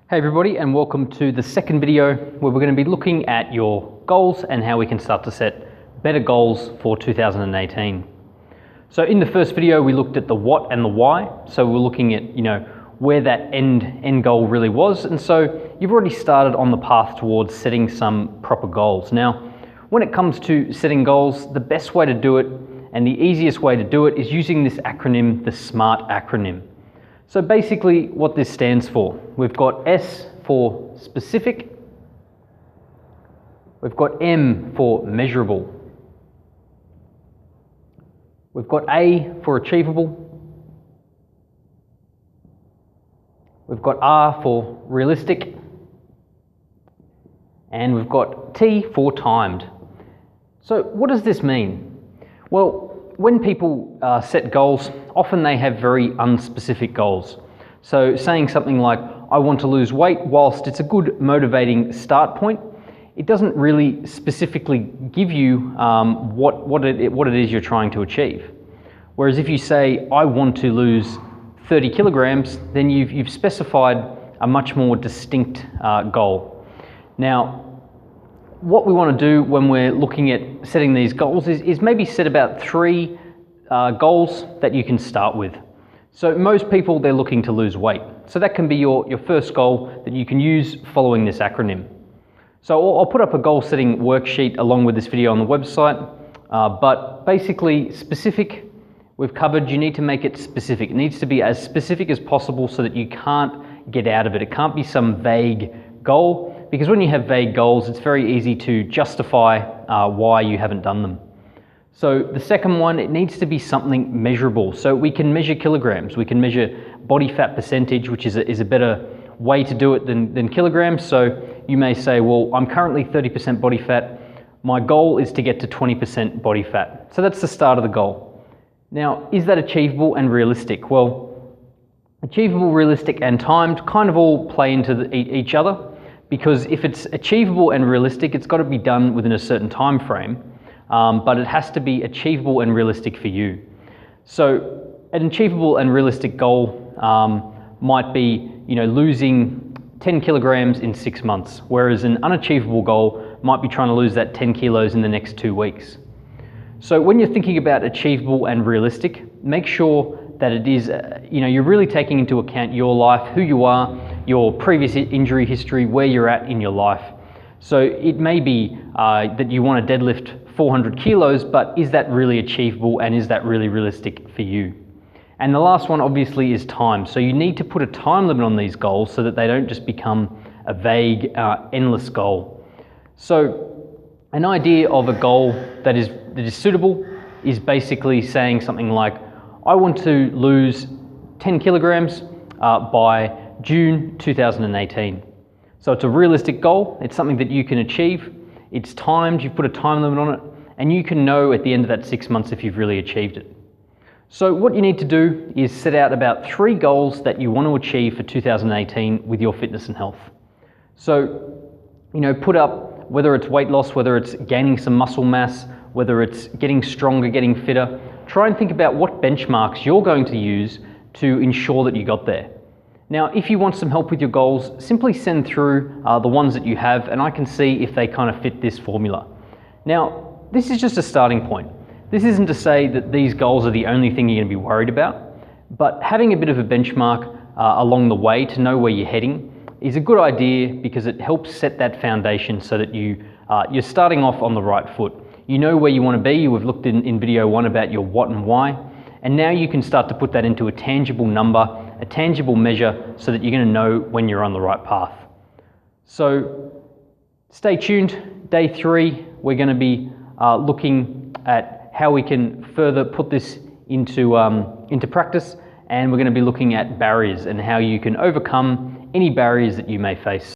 Hey everybody, and welcome to the second video where we're going to be looking at your goals and how we can start to set better goals for 2018. So in the first video we looked at the what and the why. So we're looking at, where that end goal really was, and so you've already started on the path towards setting some proper goals. Now, when it comes to setting goals, the best way to do it and the easiest way to do it is using this acronym, the SMART acronym. So basically what this stands for, we've got S for specific, we've got M for measurable, we've got A for achievable, we've got R for realistic, and we've got T for timed. So what does this mean? Well, when people set goals, often they have very unspecific goals. So saying something like, I want to lose weight, whilst it's a good motivating start point, it doesn't really specifically give you what it is you're trying to achieve. Whereas if you say, I want to lose 30 kilograms, then you've specified a much more distinct goal. Now, what we want to do when we're looking at setting these goals is maybe set about 3 goals that you can start with. So most people, they're looking to lose weight. So that can be your first goal that you can use following this acronym. So I'll put up a goal setting worksheet along with this video on the website, but basically specific, we've covered, you need to make it specific. It needs to be as specific as possible so that you can't get out of it. It can't be some vague goal, because when you have vague goals, it's very easy to justify why you haven't done them. So the second one, it needs to be something measurable. So we can measure kilograms, we can measure body fat percentage, which is a better way to do it than kilograms. So you may say, well, I'm currently 30% body fat. My goal is to get to 20% body fat. So that's the start of the goal. Now, is that achievable and realistic? Well, achievable, realistic, and timed kind of all play into each other. Because if it's achievable and realistic, it's got to be done within a certain time frame, but it has to be achievable and realistic for you. So an achievable and realistic goal might be, losing 10 kilograms in 6 months, whereas an unachievable goal might be trying to lose that 10 kilos in the next 2 weeks. So when you're thinking about achievable and realistic, make sure that it is, you're really taking into account your life, who you are, your previous injury history, where you're at in your life. So it may be that you want to deadlift 400 kilos, but is that really achievable and is that really realistic for you? And the last one obviously is time. So you need to put a time limit on these goals so that they don't just become a vague, endless goal. So an idea of a goal that is suitable is basically saying something like, I want to lose 10 kilograms by June 2018. So it's a realistic goal, it's something that you can achieve, it's timed, you've put a time limit on it, and you can know at the end of that 6 months if you've really achieved it. So what you need to do is set out about 3 goals that you want to achieve for 2018 with your fitness and health. So, put up whether it's weight loss, whether it's gaining some muscle mass, whether it's getting stronger, getting fitter. Try and think about what benchmarks you're going to use to ensure that you got there. Now, if you want some help with your goals, simply send through the ones that you have, and I can see if they kind of fit this formula. Now, this is just a starting point. This isn't to say that these goals are the only thing you're going to be worried about, but having a bit of a benchmark along the way to know where you're heading is a good idea, because it helps set that foundation so that you're starting off on the right foot. You know where you want to be. We've looked in video 1 about your what and why, and now you can start to put that into a tangible number, a tangible measure, so that you're going to know when you're on the right path. So stay tuned. Day 3, we're going to be looking at how we can further put this into practice, and we're going to be looking at barriers and how you can overcome any barriers that you may face.